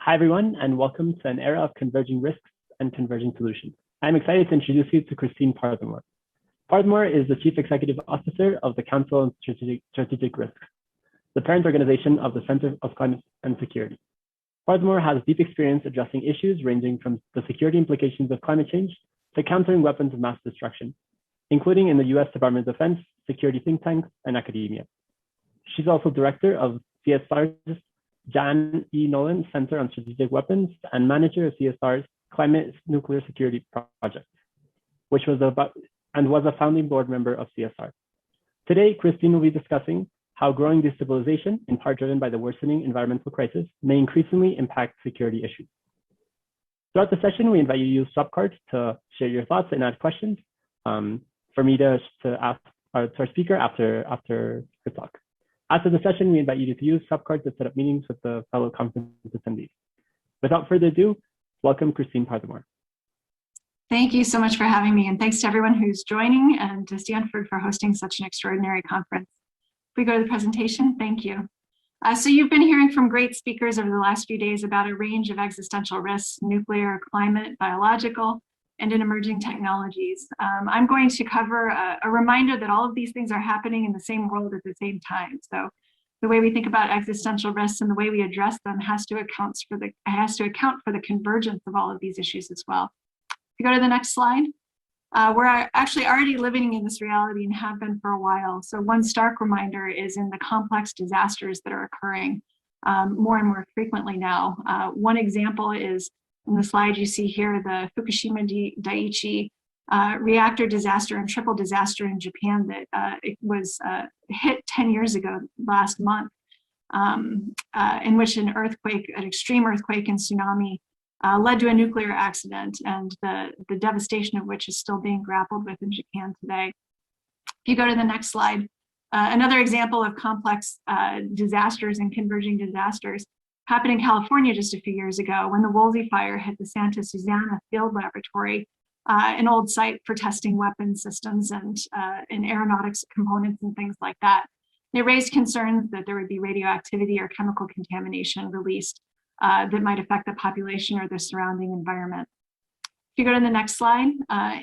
Hi, everyone, and welcome to an era of converging risks and converging solutions. I'm excited to introduce you to Christine Parthemore. Parthemore is the Chief Executive Officer of the Council on Strategic Risks, the parent organization of the Center of Climate and Security. Parthemore has deep experience addressing issues ranging from the security implications of climate change to countering weapons of mass destruction, including in the US Department of Defense, security think tanks, and academia. She's also director of CSR's Janne Nolan Center on Strategic Weapons and manager of CSR's Climate Nuclear Security Project, which was a founding board member of CSR. Today, Christine will be discussing how growing destabilization, in part driven by the worsening environmental crisis, may increasingly impact security issues. Throughout the session, we invite you to use subcards to share your thoughts and add questions for me to ask our speaker after her talk. After the session, we invite you to use subcards to set up meetings with the fellow conference attendees. Without further ado, welcome Christine Parthemore. Thank you so much for having me, and thanks to everyone who's joining and to Stanford for hosting such an extraordinary conference. If we go to the presentation, thank you. So you've been hearing from great speakers over the last few days about a range of existential risks, nuclear, climate, biological, and in emerging technologies. I'm going to cover a reminder that all of these things are happening in the same world at the same time. So the way we think about existential risks and the way we address them has to account for the convergence of all of these issues as well. If you go to the next slide, we're actually already living in this reality and have been for a while. So one stark reminder is in the complex disasters that are occurring more and more frequently now. One example is in the slide you see here, the Fukushima Daiichi reactor disaster and triple disaster in Japan that it was hit 10 years ago last month, in which an extreme earthquake and tsunami led to a nuclear accident, and the devastation of which is still being grappled with in Japan today. If you go to the next slide, another example of complex disasters and converging disasters happened in California just a few years ago when the Woolsey fire hit the Santa Susana Field Laboratory, an old site for testing weapons systems and aeronautics components and things like that. It raised concerns that there would be radioactivity or chemical contamination released that might affect the population or the surrounding environment. If you go to the next slide,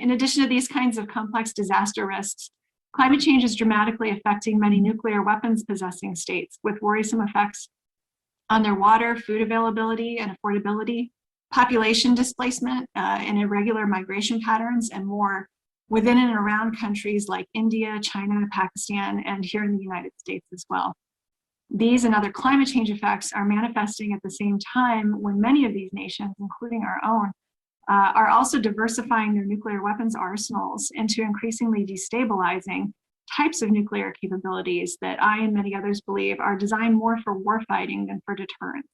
in addition to these kinds of complex disaster risks, climate change is dramatically affecting many nuclear weapons possessing states with worrisome effects on their water, food availability and affordability, population displacement and irregular migration patterns, and more within and around countries like India, China, Pakistan, and here in the United States as well. These and other climate change effects are manifesting at the same time when many of these nations, including our own, are also diversifying their nuclear weapons arsenals into increasingly destabilizing types of nuclear capabilities that I and many others believe are designed more for warfighting than for deterrence.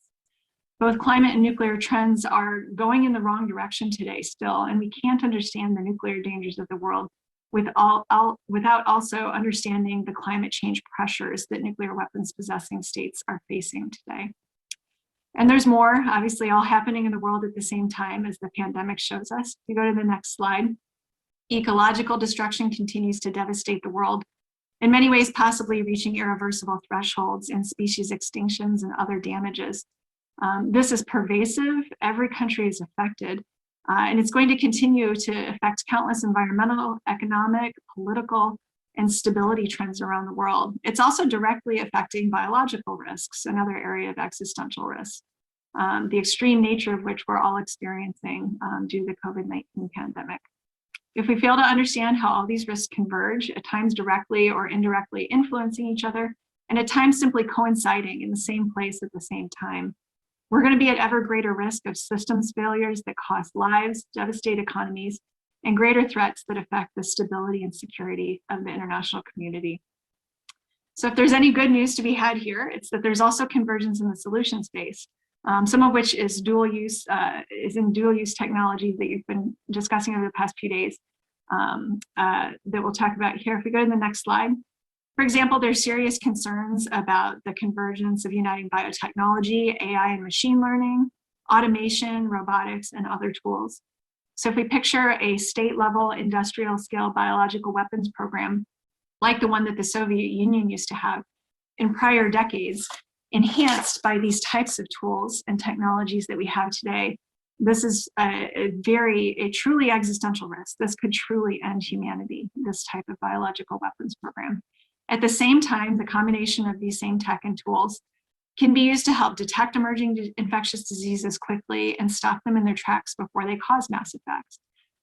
Both climate and nuclear trends are going in the wrong direction today still, and we can't understand the nuclear dangers of the world without also understanding the climate change pressures that nuclear weapons possessing states are facing today. And there's more, obviously, all happening in the world at the same time as the pandemic shows us. If you go to the next slide, ecological destruction continues to devastate the world, in many ways possibly reaching irreversible thresholds in species extinctions and other damages. This is pervasive. Every country is affected, and it's going to continue to affect countless environmental, economic, political, and stability trends around the world. It's also directly affecting biological risks, another area of existential risk, the extreme nature of which we're all experiencing due to the COVID-19 pandemic. If we fail to understand how all these risks converge, at times directly or indirectly influencing each other, and at times simply coinciding in the same place at the same time, we're going to be at ever greater risk of systems failures that cost lives, devastate economies, and greater threats that affect the stability and security of the international community. So if there's any good news to be had here, it's that there's also convergence in the solution space, some of which is in dual use technologies that you've been discussing over the past few days that we'll talk about here. If we go to the next slide. For example, there's serious concerns about the convergence of uniting biotechnology, AI and machine learning, automation, robotics, and other tools. So if we picture a state-level industrial scale biological weapons program, like the one that the Soviet Union used to have in prior decades, enhanced by these types of tools and technologies that we have today, this is a truly existential risk. This could truly end humanity, this type of biological weapons program. At the same time, the combination of these same tech and tools can be used to help detect emerging infectious diseases quickly and stop them in their tracks before they cause mass effects.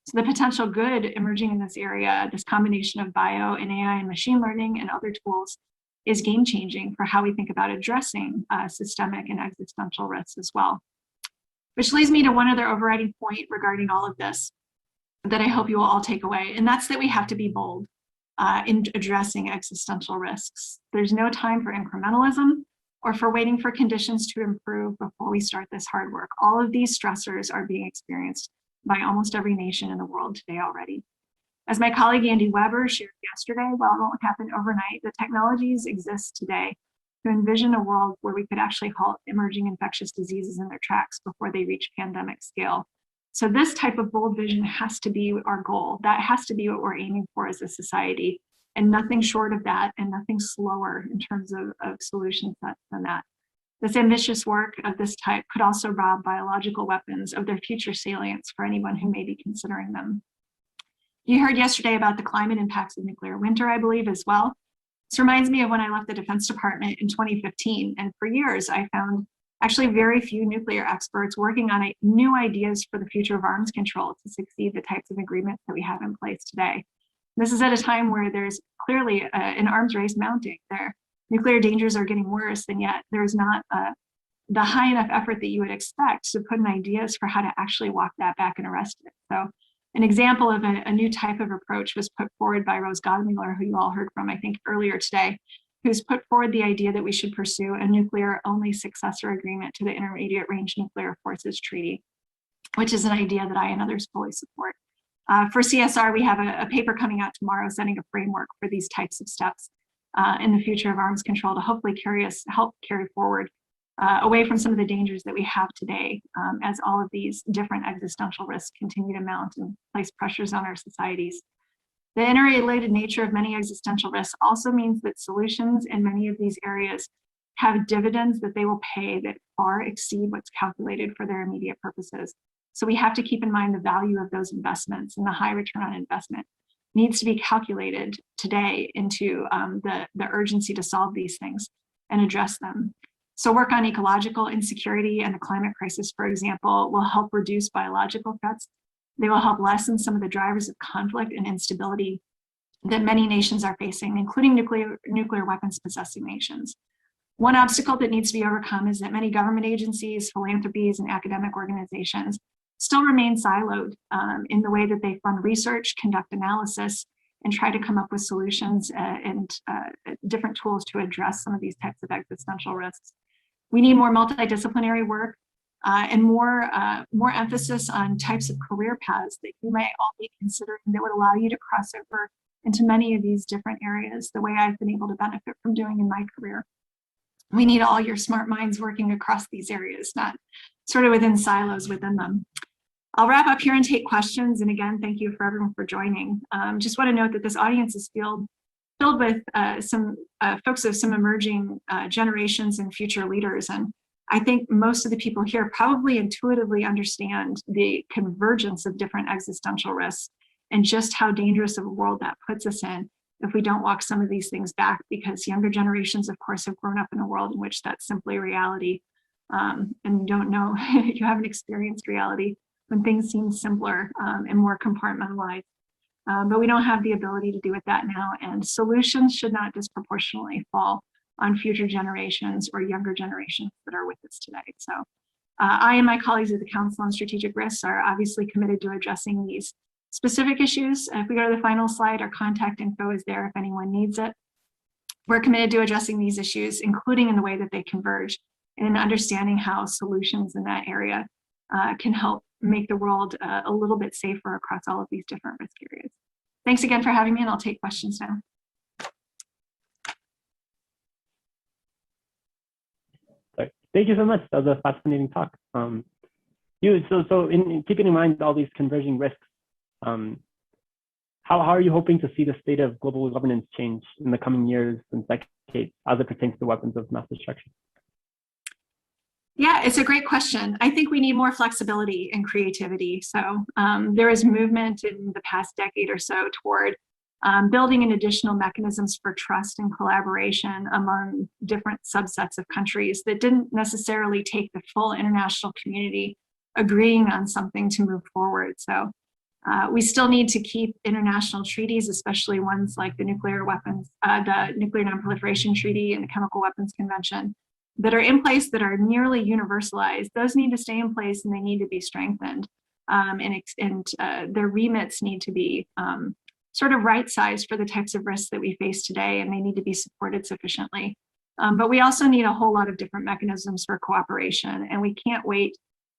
So the potential good emerging in this area, this combination of bio and AI and machine learning and other tools, is game-changing for how we think about addressing systemic and existential risks as well. Which leads me to one other overriding point regarding all of this that I hope you will all take away, and that's that we have to be bold in addressing existential risks. There's no time for incrementalism or for waiting for conditions to improve before we start this hard work. All of these stressors are being experienced by almost every nation in the world today already. As my colleague Andy Weber shared yesterday, while it won't happen overnight, the technologies exist today to envision a world where we could actually halt emerging infectious diseases in their tracks before they reach pandemic scale. So this type of bold vision has to be our goal. That has to be what we're aiming for as a society, and nothing short of that, and nothing slower in terms of solution sets than that. This ambitious work of this type could also rob biological weapons of their future salience for anyone who may be considering them. You heard yesterday about the climate impacts of nuclear winter, I believe, as well. This reminds me of when I left the Defense Department in 2015, and for years I found actually very few nuclear experts working on new ideas for the future of arms control to succeed the types of agreements that we have in place today. This is at a time where there's clearly an arms race mounting. Nuclear dangers are getting worse, and yet there's not the high enough effort that you would expect to put in ideas for how to actually walk that back and arrest it. So an example of a new type of approach was put forward by Rose Godmiller, who you all heard from, I think, earlier today, who's put forward the idea that we should pursue a nuclear-only successor agreement to the Intermediate Range Nuclear Forces Treaty, which is an idea that I and others fully support. For CSR, we have a paper coming out tomorrow setting a framework for these types of steps in the future of arms control to hopefully help carry forward away from some of the dangers that we have today as all of these different existential risks continue to mount and place pressures on our societies. The interrelated nature of many existential risks also means that solutions in many of these areas have dividends that they will pay that far exceed what's calculated for their immediate purposes. So we have to keep in mind the value of those investments, and the high return on investment needs to be calculated today into the urgency to solve these things and address them. So work on ecological insecurity and the climate crisis, for example, will help reduce biological threats. They will help lessen some of the drivers of conflict and instability that many nations are facing, including nuclear weapons possessing nations. One obstacle that needs to be overcome is that many government agencies, philanthropies, and academic organizations still remain siloed in the way that they fund research, conduct analysis, and try to come up with solutions and different tools to address some of these types of existential risks. We need more multidisciplinary work and more emphasis on types of career paths that you might all be considering that would allow you to cross over into many of these different areas, the way I've been able to benefit from doing in my career. We need all your smart minds working across these areas, not sort of within silos within them. I'll wrap up here and take questions. And again, thank you for everyone for joining. Just want to note that this audience is filled with some folks of some emerging generations and future leaders. And I think most of the people here probably intuitively understand the convergence of different existential risks and just how dangerous of a world that puts us in if we don't walk some of these things back, because younger generations, of course, have grown up in a world in which that's simply reality. And you don't know, you haven't experienced reality when things seem simpler and more compartmentalized. But we don't have the ability to do it that now, and solutions should not disproportionately fall on future generations or younger generations that are with us today. So I and my colleagues at the Council on Strategic Risks are obviously committed to addressing these specific issues. If we go to the final slide, our contact info is there if anyone needs it. We're committed to addressing these issues, including in the way that they converge, and in understanding how solutions in that area can help make the world a little bit safer across all of these different risk areas. Thanks again for having me, and I'll take questions now. Thank you so much. That was a fascinating talk. So in keeping in mind all these converging risks, how are you hoping to see the state of global governance change in the coming years and decades as it pertains to weapons of mass destruction? Yeah, it's a great question. I think we need more flexibility and creativity. So there is movement in the past decade or so toward building in additional mechanisms for trust and collaboration among different subsets of countries that didn't necessarily take the full international community agreeing on something to move forward. So we still need to keep international treaties, especially ones like the Nuclear Non-Proliferation Treaty and the Chemical Weapons Convention, that are in place that are nearly universalized. Those need to stay in place and they need to be strengthened. And their remits need to be sort of right-sized for the types of risks that we face today, and they need to be supported sufficiently. But we also need a whole lot of different mechanisms for cooperation, and we can't wait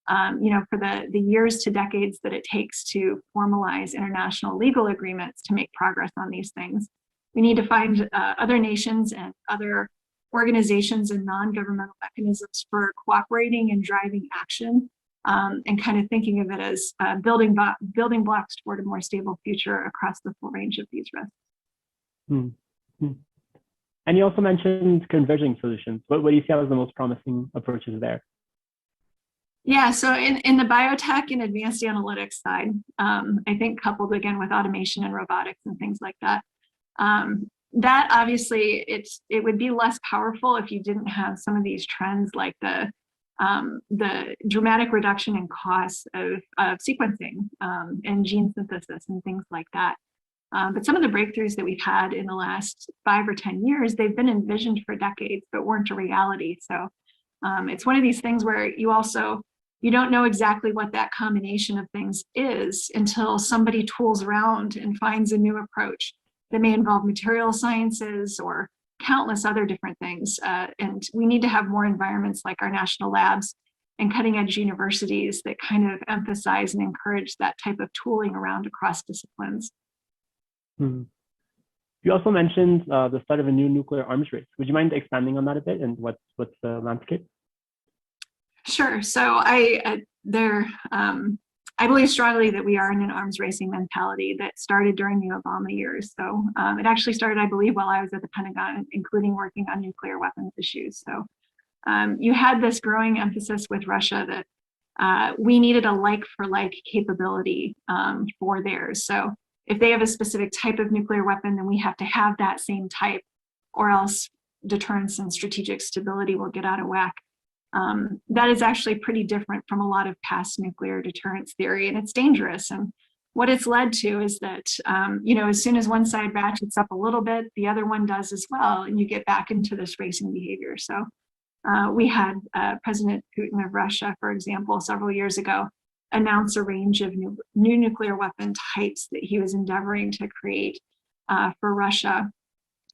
for the years to decades that it takes to formalize international legal agreements to make progress on these things. We need to find other nations and other organizations and non-governmental mechanisms for cooperating and driving action, and kind of thinking of it as building blocks toward a more stable future across the full range of these risks. Mm-hmm. And you also mentioned converging solutions. What do you see as the most promising approaches there? Yeah, so in the biotech and advanced analytics side, I think coupled again with automation and robotics and things like that, that obviously it would be less powerful if you didn't have some of these trends like the dramatic reduction in costs of sequencing and gene synthesis and things like that. But some of the breakthroughs that we've had in the last 5 or 10 years, they've been envisioned for decades, but weren't a reality. So it's one of these things where you don't know exactly what that combination of things is until somebody tools around and finds a new approach that may involve material sciences or countless other different things. And we need to have more environments like our national labs and cutting edge universities that kind of emphasize and encourage that type of tooling around across disciplines. Hmm. You also mentioned the start of a new nuclear arms race. Would you mind expanding on that a bit and what's the landscape? Sure. So I believe strongly that we are in an arms racing mentality that started during the Obama years. So it actually started, I believe, while I was at the Pentagon, including working on nuclear weapons issues. So you had this growing emphasis with Russia that we needed a like for like capability for theirs. So if they have a specific type of nuclear weapon, then we have to have that same type, or else deterrence and strategic stability will get out of whack. That is actually pretty different from a lot of past nuclear deterrence theory, and it's dangerous. And what it's led to is that, as soon as one side ratchets up a little bit, the other one does as well, and you get back into this racing behavior. So we had President Putin of Russia, for example, several years ago, announce a range of new nuclear weapon types that he was endeavoring to create for Russia.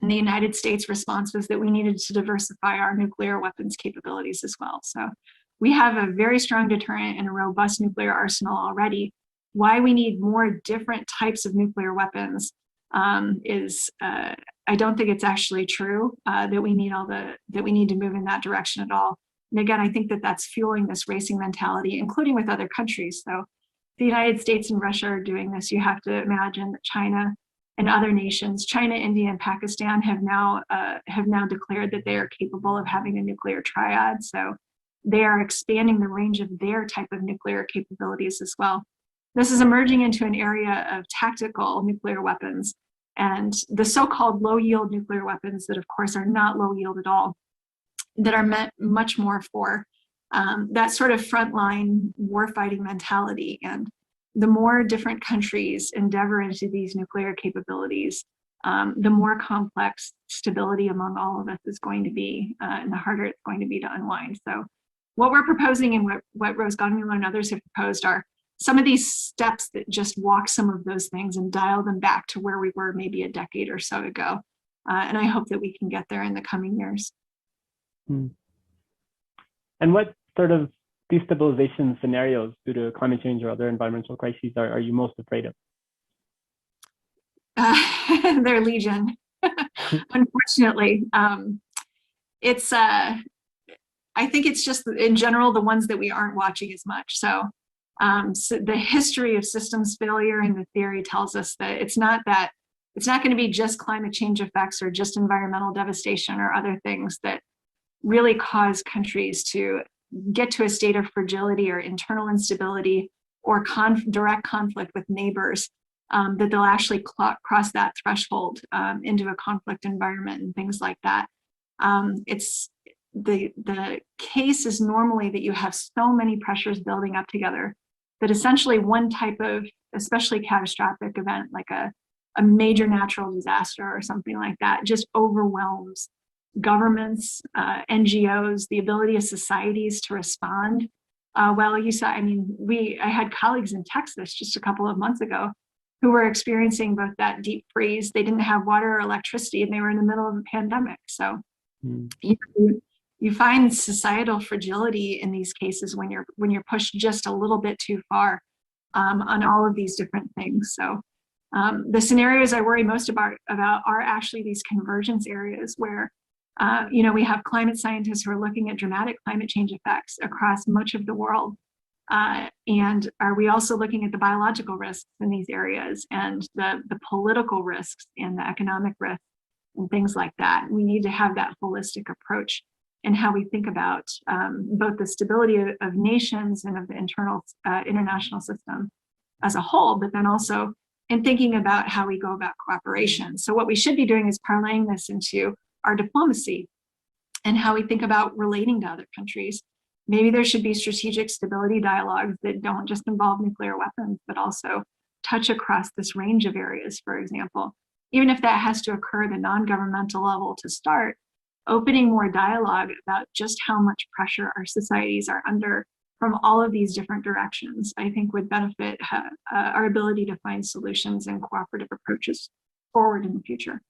And the United States response was that we needed to diversify our nuclear weapons capabilities as well. So we have a very strong deterrent and a robust nuclear arsenal already. Why we need more different types of nuclear weapons is I don't think it's actually true that we need to move in that direction at all. And again, I think that that's fueling this racing mentality, including with other countries. So the United States and Russia are doing this. You have to imagine that China and other nations, China, India, and Pakistan, have now declared that they are capable of having a nuclear triad. So they are expanding the range of their type of nuclear capabilities as well. This is emerging into an area of tactical nuclear weapons and the so-called low-yield nuclear weapons that, of course, are not low-yield at all, that are meant much more for that sort of frontline warfighting mentality. And the more different countries endeavor into these nuclear capabilities, the more complex stability among all of us is going to be, and the harder it's going to be to unwind. So what we're proposing and what Rose Gongmuller and others have proposed are some of these steps that just walk some of those things and dial them back to where we were maybe a decade or so ago. And I hope that we can get there in the coming years. Hmm. And what sort of destabilization scenarios due to climate change or other environmental crises are you most afraid of? They're legion, unfortunately. I think it's just in general the ones that we aren't watching as much. So the history of systems failure and the theory tells us that it's not going to be just climate change effects or just environmental devastation or other things that really cause countries to get to a state of fragility or internal instability or direct conflict with neighbors, that they'll actually cross that threshold into a conflict environment and things like that. It's the case is normally that you have so many pressures building up together that essentially one type of especially catastrophic event like a major natural disaster or something like that just overwhelms governments, NGOs, the ability of societies to respond. Well, you saw, I mean, I had colleagues in Texas just a couple of months ago who were experiencing both that deep freeze. They didn't have water or electricity and they were in the middle of a pandemic. So you find societal fragility in these cases when you're pushed just a little bit too far on all of these different things. So the scenarios I worry most about are actually these convergence areas where we have climate scientists who are looking at dramatic climate change effects across much of the world. And are we also looking at the biological risks in these areas and the political risks and the economic risks and things like that? We need to have that holistic approach in how we think about both the stability of nations and of the international system as a whole, but then also in thinking about how we go about cooperation. So what we should be doing is parlaying this into our diplomacy and how we think about relating to other countries. Maybe there should be strategic stability dialogues that don't just involve nuclear weapons, but also touch across this range of areas, for example. Even if that has to occur at a non-governmental level to start, opening more dialogue about just how much pressure our societies are under from all of these different directions, I think would benefit our ability to find solutions and cooperative approaches forward in the future.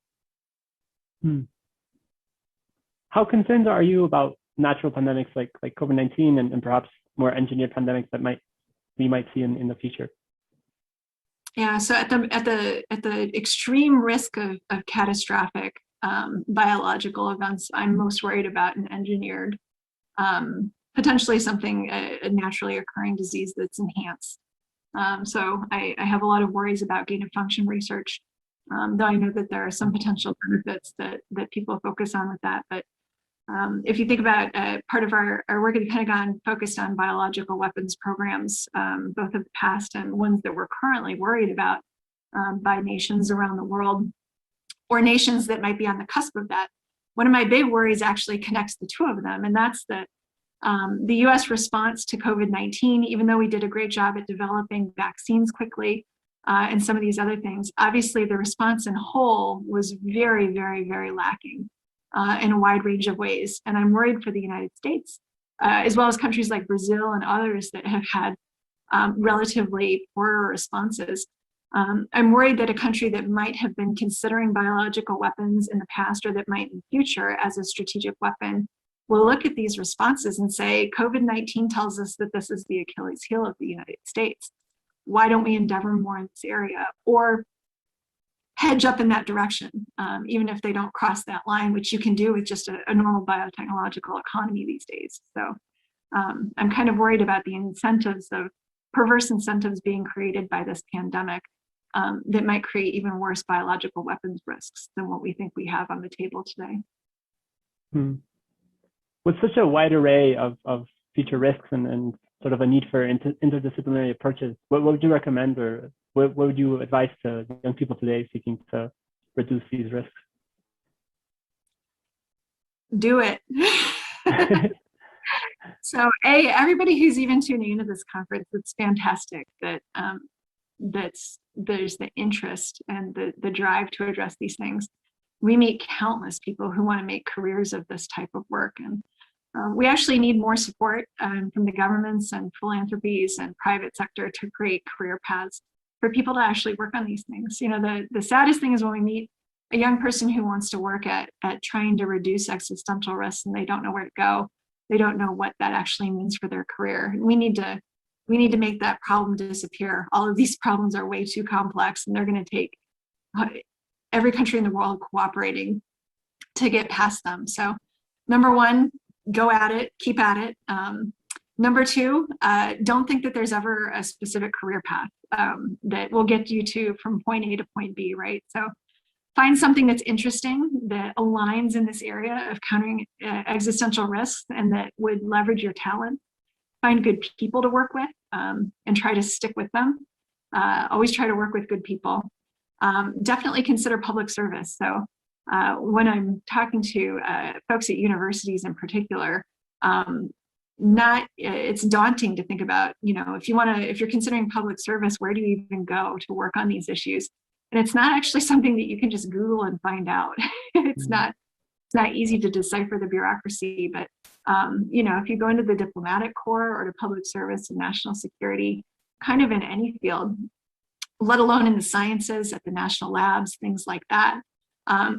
How concerned are you about natural pandemics like COVID-19 and perhaps more engineered pandemics that we might see in the future? Yeah, so at the extreme risk of catastrophic biological events, I'm most worried about an engineered, potentially something, a naturally occurring disease that's enhanced. So I have a lot of worries about gain of function research, though I know that there are some potential benefits that people focus on with that. But if you think about part of our work at the Pentagon focused on biological weapons programs, both of the past and ones that we're currently worried about by nations around the world or nations that might be on the cusp of that. One of my big worries actually connects the two of them, and that's that the US response to COVID-19, even though we did a great job at developing vaccines quickly and some of these other things, obviously the response in whole was very, very, very lacking in a wide range of ways. And I'm worried for the United States, as well as countries like Brazil and others that have had relatively poorer responses. I'm worried that a country that might have been considering biological weapons in the past or that might in the future as a strategic weapon will look at these responses and say, COVID-19 tells us that this is the Achilles heel of the United States. Why don't we endeavor more in this area? Or hedge up in that direction, even if they don't cross that line, which you can do with just a normal biotechnological economy these days. So I'm kind of worried about the incentives of perverse incentives being created by this pandemic that might create even worse biological weapons risks than what we think we have on the table today. With such a wide array of future risks and sort of a need for interdisciplinary approaches, what would you recommend or what would you advise to young people today seeking to reduce these risks? Do it. So, everybody who's even tuning into this conference, it's fantastic that there's the interest and the drive to address these things. We meet countless people who want to make careers of this type of work, and we actually need more support from the governments and philanthropies and private sector to create career paths for people to actually work on these things. You know, the saddest thing is when we meet a young person who wants to work at trying to reduce existential risks and they don't know where to go. They don't know what that actually means for their career. We need to make that problem disappear. All of these problems are way too complex and they're going to take every country in the world cooperating to get past them. So number one, go at it, keep at it. Number two, don't think that there's ever a specific career path that will get you from point A to point B, right? So Find something that's interesting, that aligns in this area of countering existential risks and that would leverage your talent. Find good people to work with and try to stick with them. Always try to work with good people. Definitely consider public service. So when I'm talking to folks at universities in particular, it's daunting to think about, if you're considering public service, where do you even go to work on these issues? And it's not actually something that you can just Google and find out. It's not easy to decipher the bureaucracy, but if you go into the diplomatic corps or to public service and national security, kind of in any field, let alone in the sciences at the national labs, things like that,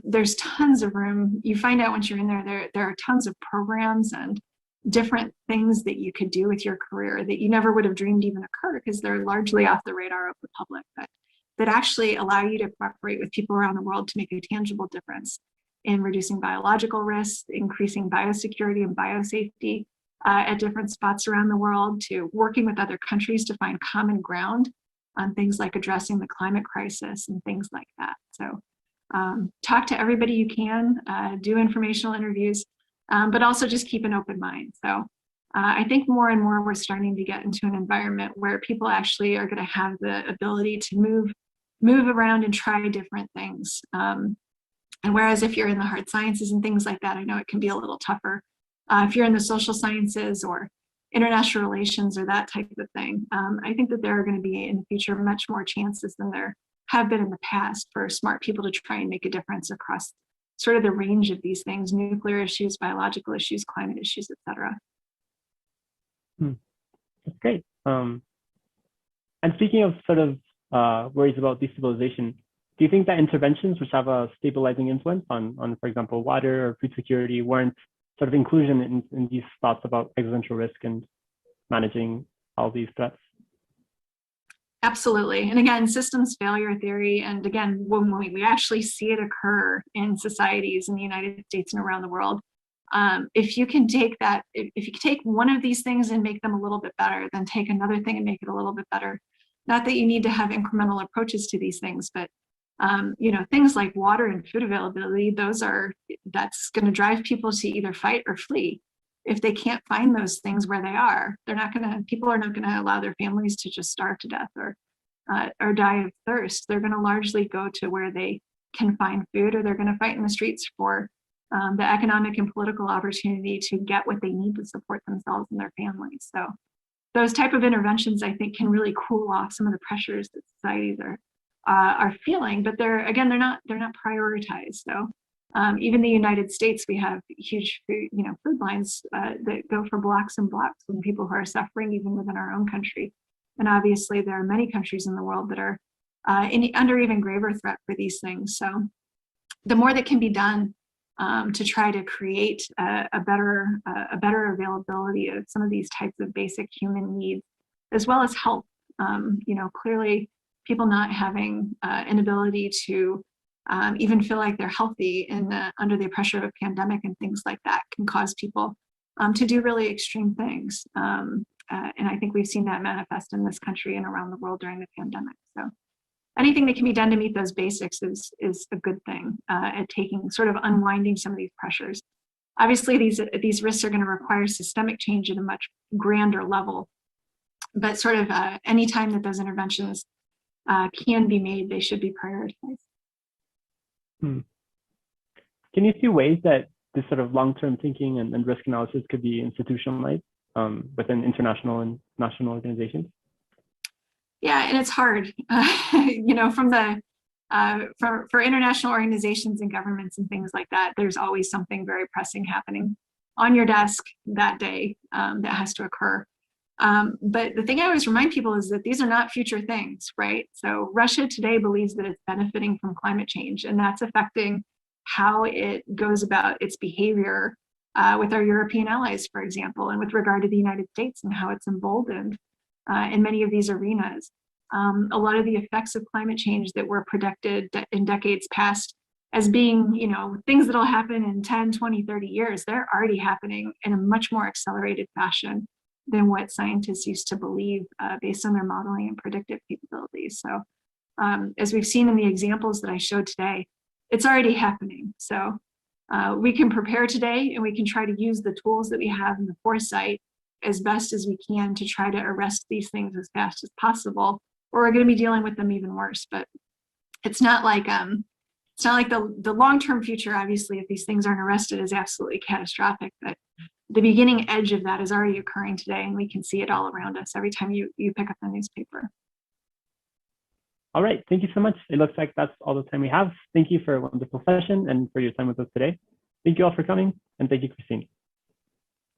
there's tons of room. You find out once you're in there are tons of programs and different things that you could do with your career that you never would have dreamed even occur because they're largely off the radar of the public, but that actually allow you to cooperate with people around the world to make a tangible difference in reducing biological risks, increasing biosecurity and biosafety at different spots around the world, to working with other countries to find common ground on things like addressing the climate crisis and things like that. So talk to everybody you can, do informational interviews, but also just keep an open mind. So I think more and more we're starting to get into an environment where people actually are going to have the ability to move around and try different things. And whereas if you're in the hard sciences and things like that, I know it can be a little tougher. If you're in the social sciences or international relations or that type of thing, I think that there are going to be in the future much more chances than there have been in the past for smart people to try and make a difference across sort of the range of these things: nuclear issues, biological issues, climate issues, et cetera. That's great. And speaking of sort of worries about destabilization, do you think that interventions which have a stabilizing influence on, for example, water or food security warrant sort of inclusion in these thoughts about existential risk and managing all these threats? Absolutely. And again, systems failure theory. And again, when we actually see it occur in societies in the United States and around the world, if you can take that, if you take one of these things and make them a little bit better, then take another thing and make it a little bit better. Not that you need to have incremental approaches to these things, but things like water and food availability, that's going to drive people to either fight or flee. If they can't find those things where they are, people are not going to allow their families to just starve to death or die of thirst. They're going to largely go to where they can find food, or they're going to fight in the streets for the economic and political opportunity to get what they need to support themselves and their families. So those type of interventions, I think, can really cool off some of the pressures that societies are feeling, but they're not prioritized. So even the United States, we have huge food lines that go for blocks and blocks when people who are suffering, even within our own country. And obviously, there are many countries in the world that are under even graver threat for these things. So the more that can be done to try to create a better availability of some of these types of basic human needs, as well as health. Clearly, people not having an ability to even feel like they're healthy under the pressure of a pandemic and things like that can cause people to do really extreme things. And I think we've seen that manifest in this country and around the world during the pandemic. So anything that can be done to meet those basics is a good thing at sort of unwinding some of these pressures. Obviously, these risks are going to require systemic change at a much grander level, but sort of any time that those interventions can be made, they should be prioritized. Can you see ways that this sort of long-term thinking and risk analysis could be institutionalized within international and national organizations? Yeah, and it's hard, for international organizations and governments and things like that, there's always something very pressing happening on your desk that day that has to occur. But the thing I always remind people is that these are not future things, right? So Russia today believes that it's benefiting from climate change, and that's affecting how it goes about its behavior with our European allies, for example, and with regard to the United States and how it's emboldened in many of these arenas. A lot of the effects of climate change that were predicted in decades past as being, things that'll happen in 10, 20, 30 years, they're already happening in a much more accelerated fashion than what scientists used to believe based on their modeling and predictive capabilities. So as we've seen in the examples that I showed today, it's already happening. So we can prepare today, and we can try to use the tools that we have and the foresight as best as we can to try to arrest these things as fast as possible, or we're going to be dealing with them even worse. But it's not like the long-term future, obviously, if these things aren't arrested, is absolutely catastrophic. But the beginning edge of that is already occurring today, and we can see it all around us every time you pick up the newspaper. All right, thank you so much. It looks like that's all the time we have. Thank you for a wonderful session and for your time with us today. Thank you all for coming, and thank you, Christine.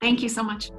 Thank you so much.